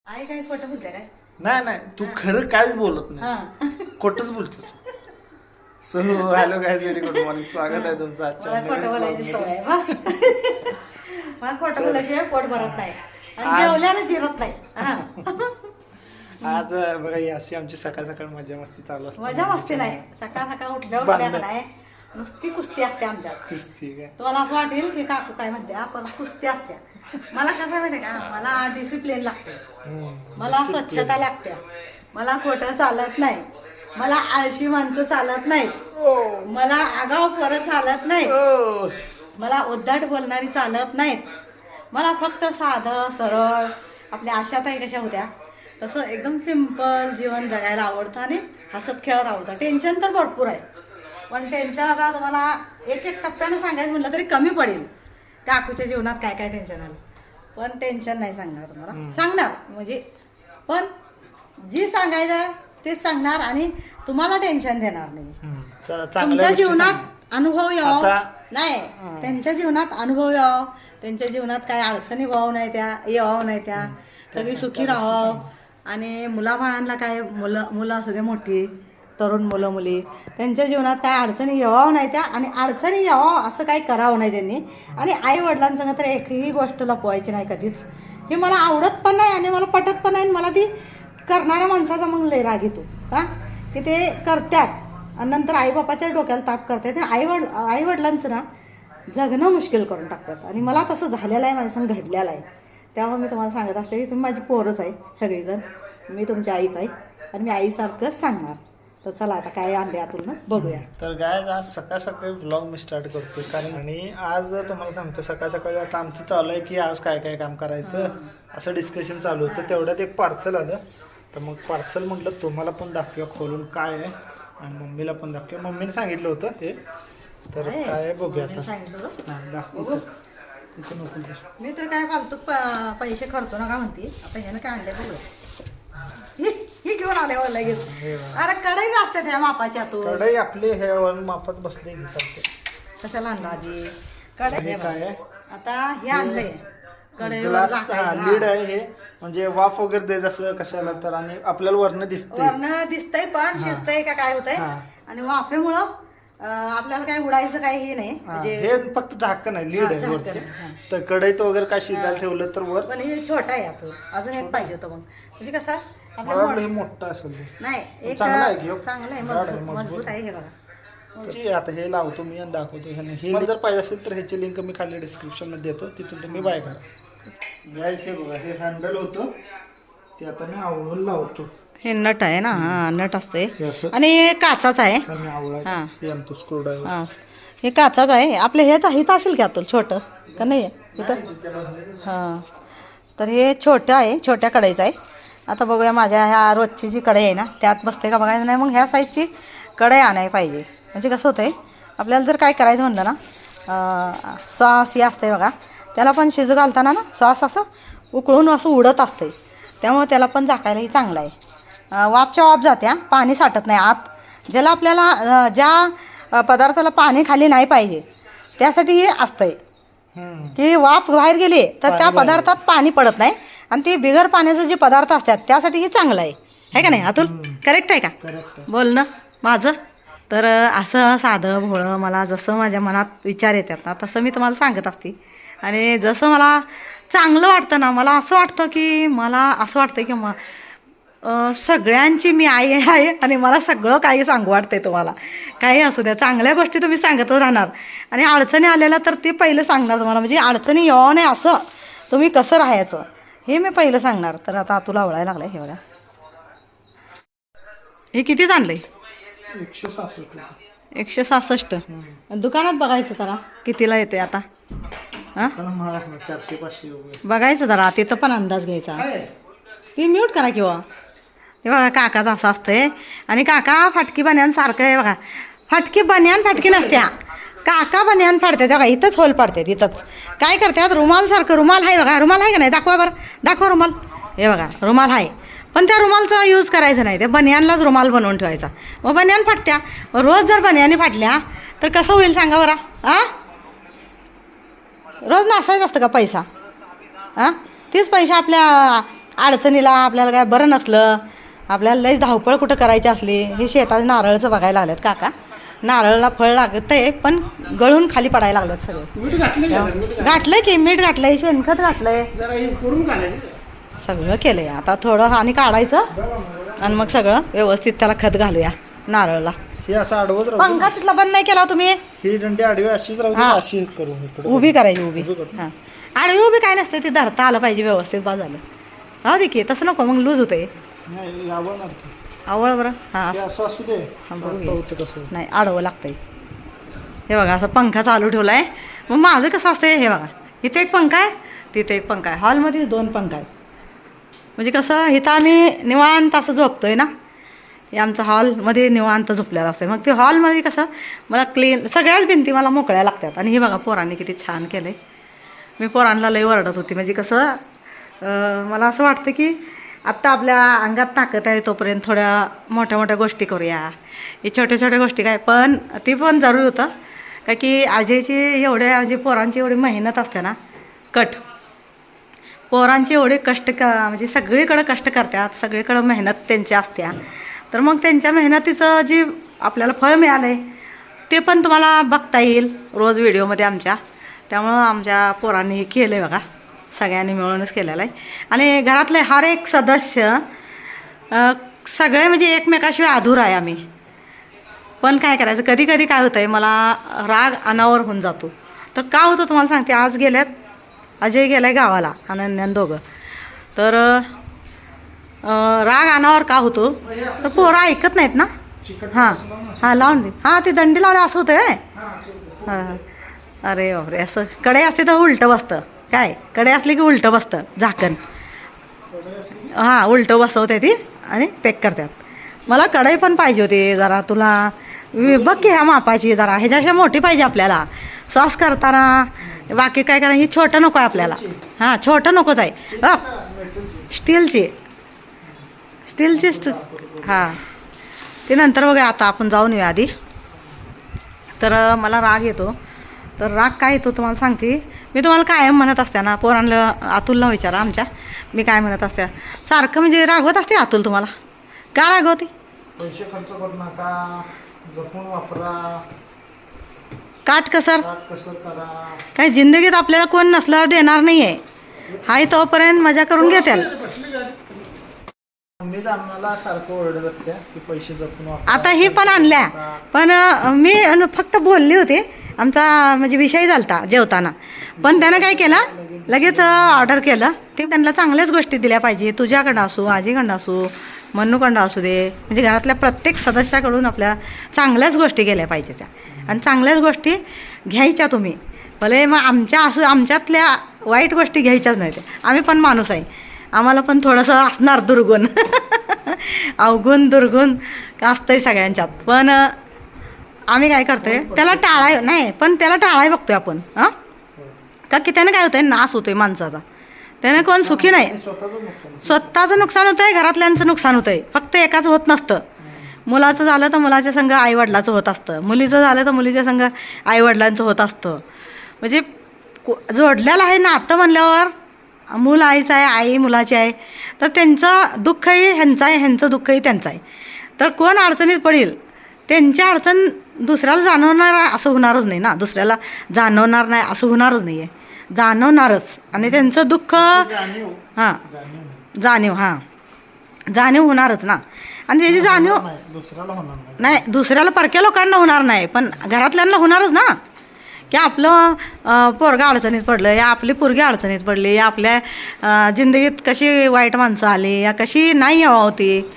आई काय खोटं बोलते काय? नाही नाही तू खरं काहीच बोलत नाही, खोटच बोलतेस. So hello guys, very good morning. स्वागत आहे तुमचं आजच्या खोटं बोलायची सवय आहे, बस. मला खोटं बोलायशिवाय पोट भरत नाही आणि आज- जेवल्यानं जिरत नाही. हा. आज बघा ही अशी आमची सकाळ सकाळ मजा मस्ती चालू असते. मजा मस्ती नाही, सकाळ सकाळ उठल्यावर बांधलं. उठल्या नाही नुसती कुस्ती असते आमच्यात. ठीक आहे. तुम्हाला असं वाटेल की काकू काय म्हणते, पण कुस्ती असते. मला कसं माहिती का, मला डिसिप्लिन लागते, मला स्वच्छता लागते, मला खोटं चालत नाही, मला आळशी माणसं चालत नाहीत, मला आगाव पोरं चालत नाहीत, मला उद्धट बोलणारी चालत नाहीत. मला फक्त साधं सरळ आपल्या आशाताई कशा होत्या तसं एकदम सिंपल जीवन जगायला आवडतं आणि हसत खेळत आवडतं. टेन्शन तर भरपूर आहे, पण टेन्शन आता तुम्हाला एक एक टप्प्यानं सांगायचं म्हटलं तरी कमी पडेल. काकूच्या जीवनात काय काय टेन्शन आलं, पण टेन्शन नाही सांगणार तुम्हाला, सांगणार म्हणजे पण जी सांगायचं तेच सांगणार आणि तुम्हाला टेन्शन देणार नाही. तुमच्या जीवनात अनुभव यावा नाही, त्यांच्या जीवनात अनुभव यावं, त्यांच्या जीवनात काय अडचणी व्हावं नाही, त्या यावं नाही, त्या सगळी सुखी राहावं. आणि मुलाबाळांना काय मुलं असू दे मोठी तरुण मुलं मुली, त्यांच्या जीवनात काय अडचणी यावं नाही त्या, आणि अडचणी यावं असं काही करावं नाही त्यांनी. आणि आई वडिलांसंग तर एकही गोष्ट लपवायची नाही कधीच. हे मला आवडत पण नाही आणि मला पटत पण नाही. मला ती करणाऱ्या माणसाचा मग लय राग येतो का, की ते करतात आणि नंतर आईबापाच्या डोक्याला ताप करतात. आई वडिलांचं ना जगणं मुश्किल करून टाकतात, आणि मला तसं झालेलं आहे, माझ्या संग घडलेलं आहे. त्यामुळे मी तुम्हाला सांगत असते की तुम्ही माझी पोरच आहे सगळीजण, मी तुमच्या आईच आहे आणि मी आईसारखंच सांगणार. तर चला आता काय आणले आतून बघूया. तर गायज आज सकाळ सकाळी व्लॉग मी स्टार्ट करतो, कारण आणि आज तुम्हाला सांगतो सकाळ सकाळी आता आमचं चालू आहे की आज काय काय काम करायचं असं डिस्कशन चालू होतं. तेवढ्यात एक पार्सल आलं, तर मग पार्सल म्हटलं तुम्हाला पण दाखवूया खोलून काय आहे, आणि मम्मीला पण दाखवूया. मम्मीने सांगितलं होतं हे, तर काय बघूया आता. सांगितलं मी तर काय फालतू पैसे खर्चू नका म्हणते. आता ह्यानं काय आणले बघूया, ही घेऊन आले मला लगेच. अरे कढई असतात ह्या मापाच्या तू, कढई आपली हे मापात बसले की चालते. कशाला आणला आधी कढई? काय आहे आता हे आणलंय ग्लास, लीड आहे हे, म्हणजे वाफ वगैरे देत असं कशाला तर, आणि आपल्याला वरनं दिसते, वरनं दिसतंय पण शिजतंय का काय होतंय, आणि वाफेमुळं आपल्याला काय उडायचं काय हे नाही. म्हणजे हे फक्त झाकण आहे, लीड आहे वरचे. तर कढईत वगैरे काय शिजायला ठेवलं तर वर. पण हे छोटा आहे आता, अजून एक पाहिजे होतं. मग म्हणजे कसं मला वाटलं हे मोठं असेल ते. नाही, एक चांगलं आहे की हो? चांगलं आहे, मजबूत आहे. हे बघा जी आता हे लावतो मी आणि दाखवतो. हे जर पाहिजे असेल तर ह्याची लिंक मी खाली डिस्क्रिप्शन मध्ये देतो, तिथून तुम्ही बाय करा. गाईस हे बघा, हे हँडल होतं ते आता मी आवळून लावतो. हे नट आहे ना, हा नट असते, हे असं आणि हे काचाच आहे. मी आवळा हे आणतो स्क्रूड्रायव्हर. हा हे काचाच आहे. आपले हे तर असेल की आतून छोटं का नाही इथं? हां, तर हे छोटं आहे, छोट्या कढईचं आहे. आता बघूया माझ्या ह्या रोजची जी कढई आहे ना त्यात बसते का बघायचं नाही. मग ह्या साईजची कढई आणायला पाहिजे. म्हणजे कसं होतं आहे, आपल्याला जर काय करायचं म्हणलं ना, सॉस हे असते बघा, त्याला पण शिजू घालताना ना सॉस असं उकळून असं उडत असते, त्यामुळे त्याला पण झाकायलाही चांगलं आहे. वाफच्या वाफ जात्या, पाणी साठत नाही आत. ज्याला आपल्याला ज्या पदार्थाला पाणी खाली नाही पाहिजे त्यासाठी हे असतंय, ती वाफ बाहेर गेली तर त्या पदार्थात पाणी पडत नाही, आणि ते बिगर पाण्याचे जे पदार्थ असतात त्यासाठी हे चांगलं आहे का नाही अतुल? करेक्ट आहे का बोल ना माझं? तर असं साधं भोळं मला जसं माझ्या मनात विचार येतात ना तसं मी तुम्हाला सांगत असते. आणि जसं मला चांगलं वाटतं ना, मला असं वाटतं की सगळ्यांची मी आई आहे, आणि मला सगळं काही सांगू वाटतंय. तुम्हाला काही असू द्या, चांगल्या गोष्टी तुम्ही सांगतच राहणार, आणि अडचणी आलेल्या तर ते पहिलं सांगणार तुम्हाला. म्हणजे अडचणी यावं नाही असं तुम्ही कसं राहायचं हे मी पहिलं सांगणार. तर आता तुला आवडायला लागलंय हे बघा. हे कितीच आणलंय? 166. दुकानात बघायचं जरा कितीला येते आता. हां 400-500 बघायचं जरा, तिथं पण अंदाज घ्यायचा. ती म्यूट करा किंवा हे बघा काकाचं असं असतंय, आणि काका फाटकी बन्यान सारखं आहे बघा. फाटकी नसत्या, काका बन्यान फाडते बघा, इथंच होल पाडतात इथंच. काय करतात, रुमालसारखं रुमाल आहे बघा, रुमाल आहे का नाही दाखवा बरं, दाखवा रुमाल. हे बघा रुमाल आहे, पण त्या रुमालचा यूज करायचा नाही, त्या बनियानलाच रुमाल बनवून ठेवायचा. मग बनियान फाटत्या, रोज जर बनियानी फाटल्या तर कसं होईल सांगा बरं? रोज नासायचं असतं का पैसा? तीच पैसा आपल्या अडचणीला आपल्याला काय बरं नसलं, आपल्याला लई धावपळ कुठं करायची असली, हे शेतात नारळाचं बघायला लागलेत काका. नारळाला फळ लागत आहे पण गळून खाली पडायला लागलं सगळं. घातलंय की मीठ घातलंय, शेणखत घातलंय, सगळं केलंय. आता थोडं आणि काढायचं आणि मग सगळं व्यवस्थित त्याला खत घालूया नारळाला. हे असं आडवत राहू पंखा तिथला बंद नाही केला तुम्ही. ही दंडी आडवी अशीच राहू दे, हा. अशी करू इकडे. उभी करायची, उभी. उभी करू. हां, आडवी उभी काय नसते, ती धरता आलं पाहिजे व्यवस्थित. बा झालं राहू दे की, तसं नको मग लूज होतंय. नाही आवडणार की आवळ बरं. हां हे असं असू दे. हां, बघू आता घे. होतं तसं. नाही आडवं लागतंय. हे बघा असं पंखा चालू ठेवला आहे. मग माझं कसं असतंय, हे बघा इथे एक पंखा आहे, तिथे एक पंखा आहे, हॉलमध्ये 2 पंखा आहेत. म्हणजे कसं इथं आम्ही निवांत असं झोपतोय ना, हे आमचं हॉलमध्ये निवांत झोपलेलं असतं. मग ते हॉलमध्ये कसं मला क्लीन, सगळ्याच भिंती मला मोकळ्या लागतात. आणि हे बघा पोरांनी किती छान केलं आहे. मी पोरांना लई ओरडत होती, म्हणजे कसं मला असं वाटतं की आत्ता आपल्या अंगात ताकद आहे तोपर्यंत थोड्या मोठ्या मोठ्या गोष्टी करूया. हे छोट्या छोट्या गोष्टी काय पण ती पण जरूर होतं का की आजीची एवढ्या म्हणजे पोरांची एवढी मेहनत असते ना, पोरांची एवढे कष्ट म्हणजे सगळीकडं कष्ट करतात, सगळीकडं मेहनत त्यांची असत्या. तर मग त्यांच्या मेहनतीचं जी आपल्याला फळ मिळालं आहे ते पण तुम्हाला बघता येईल रोज व्हिडिओमध्ये आमच्या. त्यामुळं आमच्या पोरांनी हे केलं आहे बघा, सगळ्यांनी मिळूनच केलेलं आहे. आणि घरातले हर एक सदस्य सगळे म्हणजे एकमेकाशिवाय अधुरा आहे आम्ही. पण काय करायचं, कधी कधी काय होतं आहे, मला राग अनावर होऊन जातो. तर का होतं तुम्हाला सांगते. आज गेल्यात, अजय गेला आहे गावाला, अनन्यान दोघं. तर राग अनावर का होतो, तर पोरं ऐकत नाहीत ना. हां हां लावून दे. हां ते दंडी लावले असं होतं आहे. हां अरे बापरे, असं कडे असते तर उलटं बसतं. काय कडे असले की उलटं बसतं झाकण. हां उलटं बसवते ती आणि पॅक करतात. मला कढई पण पाहिजे होती जरा, तुला बघ की ह्या मापाची, जरा ह्याच्यापेक्षा मोठी पाहिजे आपल्याला सॉस करताना. बाकी काय करा, ही छोटं नको आहे आपल्याला. हां छोटं नकोच आहे. स्टीलची हां ते नंतर बघा. आता आपण जाऊन येऊया आधी. तर मला राग येतो. तर राग काय येतो तुम्हाला सांगते. मी तुम्हाला कायम म्हणत असते ना, पोरांना अतुलला विचारा आमच्या, मी काय म्हणत असते सारखं, म्हणजे रागवत असते अतुल तुम्हाला. का रागवते? पैसे खर्च करू नका, जपून वापरा, काटकसर करा. काही जिंदगीत आपल्याला कोण नसल्यावर देणार नाही आहे. हाय तोपर्यंत मजा करून घेतील. मी आम्हाला सारखं ओरडत असते की पैसे जपून वापरा. आता ही पण आणल्या, पण मी फक्त बोलली होते. आमचा म्हणजे विषय झालता जेवताना, पण त्यानं काय केलं, लगेच ऑर्डर केलं. ते त्यांना चांगल्याच गोष्टी दिल्या पाहिजे, तुझ्याकडं असू, आजीकडं असू, मन्नूकडं असू दे. म्हणजे घरातल्या प्रत्येक सदस्याकडून आपल्या चांगल्याच गोष्टी गेल्या पाहिजे त्या, आणि चांगल्याच गोष्टी घ्यायच्या तुम्ही. भले मग आमच्यातल्या वाईट गोष्टी घ्यायच्याच नाहीत. आम्ही पण माणूस आहे, आम्हाला पण थोडंसं असणार दुर्गुण अवगुण दुर्गुण असतंय सगळ्यांच्यात. पण आम्ही काय करतोय, त्याला टाळाय नाही, पण त्याला टाळाय बघतोय आपण. हां का की त्यानं काय होतंय, नाश होतोय माणसाचा. त्यानं कोण सुखी नाही. स्वतःचं नुकसान होतंय, घरातल्यांचं नुकसान होतंय. फक्त एकाच होत नसतं. मुलाचं झालं तर मुलाच्या संग आईवडिलाचं होत असतं, मुलीचं झालं तर मुलीच्या संग आईवडिलांचं होत असतं. म्हणजे जोडलेलं आहे नातं म्हणल्यावर, मूल आईचं आहे, आई मुलाची आहे, तर त्यांचं दुःखही ह्यांचं आहे, ह्यांचं दुःखही त्यांचं आहे. तर कोण अडचणीत पडेल, त्यांची अडचण दुसऱ्याला जाणवणार असं होणारच नाही ना, दुसऱ्याला जाणवणार नाही असं होणारच नाही आहे, जाणवणारच. आणि त्यांचं दुःख हां जाणीव होणारच ना. आणि त्याची जाणीव नाही, दुसऱ्याला परक्या लोकांना होणार नाही, पण घरातल्यांना होणारच ना. की आपलं पोरगा अडचणीत पडलं, या आपली पोरगी अडचणीत पडली, या आपल्या जिंदगीत कशी वाईट माणसं आली, या कशी नाही यावं होती,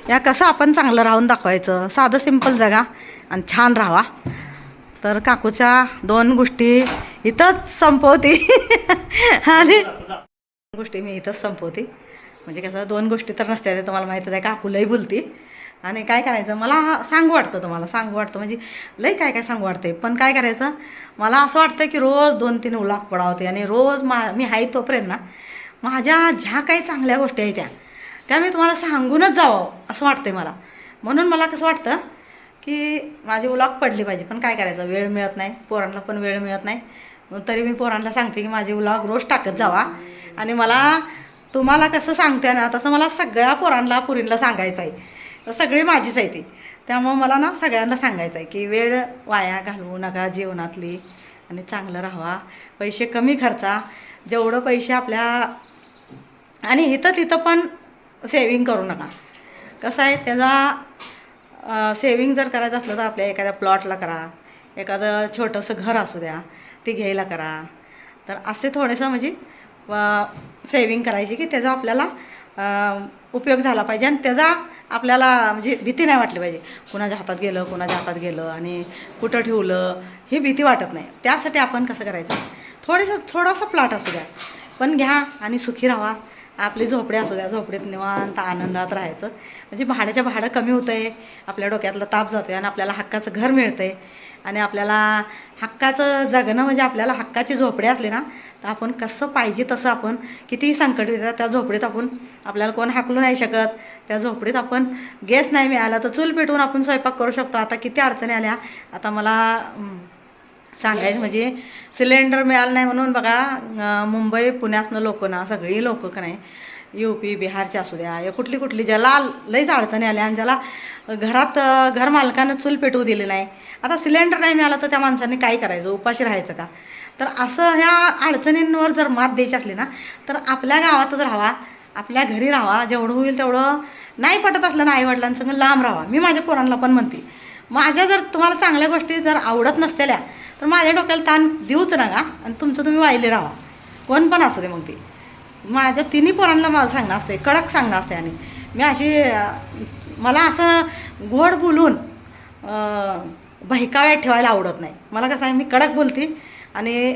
या कसं आपण चांगलं राहून दाखवायचं. साधं सिंपल जगा आणि छान राहावा. तर काकूच्या 2 गोष्टी इथंच संपवते आणि गोष्टी मी इथंच संपवते. म्हणजे कसं 2 गोष्टी तर नसत्या, ते तुम्हाला माहीतच आहे. काकू लई बोलते आणि काय करायचं, मला सांगू वाटतं, तुम्हाला सांगू वाटतं, म्हणजे लई काय काय सांगू वाटते. पण काय करायचं, मला असं वाटतं की रोज 2-3 उलाक पडावते. आणि रोज मी आहे तोपर्यंत ना, माझ्या ज्या काही चांगल्या गोष्टी आहेत त्या मी तुम्हाला सांगूनच जावं असं वाटतंय मला. म्हणून मला कसं वाटतं की माझी उलाक पडली पाहिजे. पण काय करायचं, वेळ मिळत नाही, पोरांना पण वेळ मिळत नाही. तरी मी पोरांना सांगते की माझी उलाक रोज टाकत जावा. आणि मला तुम्हाला कसं सांगते ना तसं मला सगळ्या पुरींला सांगायचं आहे. तर सगळी माझीच आहे ती. त्यामुळं मला ना सगळ्यांना सांगायचं आहे की वेळ वाया घालवू नका जीवनातली आणि चांगलं राहावा. पैसे कमी खर्चा, जेवढं पैसे आपल्या आणि इथं तिथं पण सेविंग करू नका. कसं आहे त्याचा सेविंग जर करायचं असलं तर आपल्या एखाद्या प्लॉटला करा, एखादं छोटंसं घर असू द्या ते घ्यायला करा. तर असे थोडेसं म्हणजे सेविंग करायची की त्याचा आपल्याला उपयोग झाला पाहिजे आणि त्याचा आपल्याला म्हणजे भीती नाही वाटली पाहिजे. कुणाच्या हातात गेलं आणि कुठं ठेवलं ही भीती वाटत नाही. त्यासाठी आपण कसं करायचं, थोडासा प्लॉट असू द्या पण घ्या आणि सुखी राहा. आपली झोपडी असू द्या, झोपडीत निवांत आनंदात राहायचं. म्हणजे भाडं कमी होतं आहे, आपल्या डोक्यातलं ताप जातो आहे आणि आपल्याला हक्काचं घर मिळतं आहे. आणि आपल्याला हक्काचं जगणं म्हणजे आपल्याला हक्काची झोपडी असली ना तर आपण कसं पाहिजे तसं आपण कितीही संकट येतात त्या झोपडीत आपल्याला कोण हाकलू नाही शकत. त्या झोपडीत आपण गॅस नाही मिळाला तर चूल पेटवून आपण स्वयंपाक करू शकतो. आता किती अडचणी आल्या. आता मला सांगायचं म्हणजे सिलेंडर मिळालं नाही म्हणून बघा मुंबई पुण्यातनं लोक ना सगळी लोक का नाही UP बिहारचे असू द्या या कुठली ज्याला लईच अडचणी आल्या आणि ज्याला घर मालकानं चूल पेटवू दिली नाही. आता सिलेंडर नाही मिळाला तर त्या माणसाने काय करायचं, उपाशी राहायचं का. तर असं ह्या अडचणींवर जर मात द्यायची असली ना तर आपल्या गावातच राहावा, आपल्या घरी राहावा. जेवढं होईल तेवढं नाही पटत असलं ना आईवडिलांसंग लांब राहावा. मी माझ्या पोरांना पण म्हणते, माझ्या जर तुम्हाला चांगल्या गोष्टी जर आवडत नसतेल्या तर माझ्या डोक्याला ताण देऊच नका आणि तुमचं तुम्ही वाहिले राहा. कोण पण असू दे मग ते. माझ्या तिन्ही पोरांना माझं सांगणं असते, कडक सांगणं असते. आणि मी अशी मला असं गोड बोलून बहिकाव्यात ठेवायला आवडत नाही. मला कसं आहे मी कडक बोलते आणि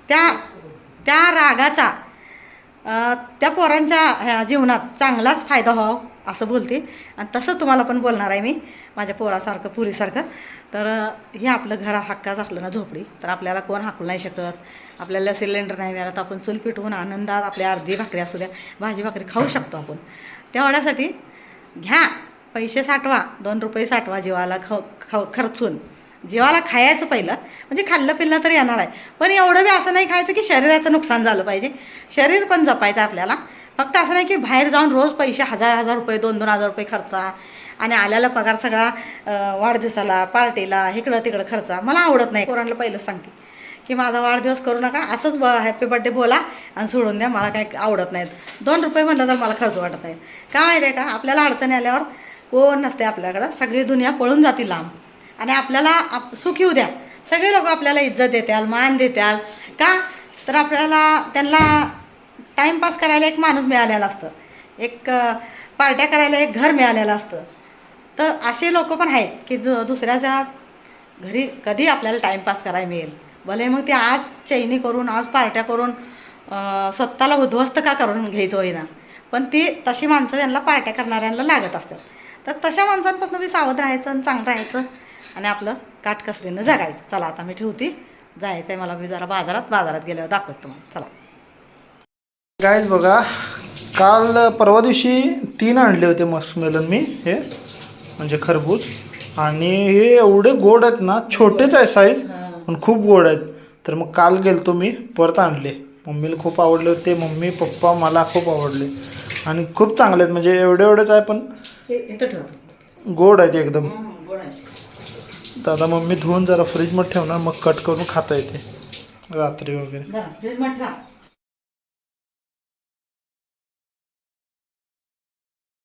त्या रागाचा त्या पोरांच्या जीवनात चांगलाच फायदा व्हावा असं बोलते. आणि तसं तुम्हाला पण बोलणार आहे मी माझ्या पोरासारखं पुरीसारखं. तर हे आपलं घर हक्काचं असलं ना झोपडी तर आपल्याला कोण हाकलू नाही शकत. आपल्याला सिलेंडर नाही मिळाला तर आपण चूल पेटवून आनंदात आपल्या अर्धी भाकरी असू द्या भाजी भाकरी खाऊ शकतो आपण. तेवढ्यासाठी घ्या, पैसे साठवा, 2 रुपये साठवा जीवाला खर्चून. जीवाला खायचं पहिलं म्हणजे खाल्लं पिल्लं तर येणार आहे. पण एवढं बी असं नाही खायचं की शरीराचं नुकसान झालं पाहिजे. शरीर पण जपायचं आपल्याला. फक्त असं नाही की बाहेर जाऊन रोज पैसे 1000 रुपये 2,000 रुपये खर्चा आणि आल्याला पगार सगळा वाढदिवसाला पार्टीला इकडं तिकडं खर्चा. मला आवडत नाही. पोरांना पहिलंच सांगते की माझा वाढदिवस करू नका, असंच हॅपी बर्थडे बोला आणि सोडून द्या. मला काही आवडत नाहीत. 2 रुपये म्हटलं तर मला खर्च वाटत नाही. का माहिती आहे का, आपल्याला अडचणी आल्यावर कोण नसते आपल्याकडं. सगळी दुनिया पळून जाते लांब आणि आपल्याला सुखी होऊ द्या. सगळे लोक आपल्याला इज्जत देत्याल, मान देत्याल. का तर आपल्याला त्यांना टाईमपास करायला एक माणूस मिळालेला असतं, एक पार्ट्या करायला एक घर मिळालेलं असतं. तर असे लोक पण आहेत की दुसऱ्याच्या घरी कधी आपल्याला टाईमपास करायला मिळेल. भले मग ते आज चैनी करून आज पार्ट्या करून स्वतःला उद्ध्वस्त का करून घ्यायचं होईना, पण ती तशी माणसं त्यांना पार्ट्या करणाऱ्यांना लागत असतात. तर तशा माणसांपासून मी सावध राहायचं आणि चांगलं राहायचं आणि आपलं काटकसरीनं जगायचं. चला आता मी ठेवते, जायचं आहे मला. मी जरा बाजारात गेल्यावर दाखवतो तुम्हाला. चला गाईज बघा, काल परवा दिवशी 3 आणले होते मस्कमेलन मी, हे म्हणजे खरबूज. आणि हे एवढे गोड आहेत ना, छोटेच आहे साईज पण खूप गोड आहेत. तर मग काल गेलतो मी परत आणले. मम्मीला खूप आवडले होते, मम्मी पप्पा मला खूप आवडले आणि खूप चांगले आहेत. म्हणजे एवढेच आहे पण गोड आहेत एकदम. तर आता मम्मी धुवून जरा फ्रीजमध्ये ठेवणार, मग कट करून खाता येते रात्री वगैरे.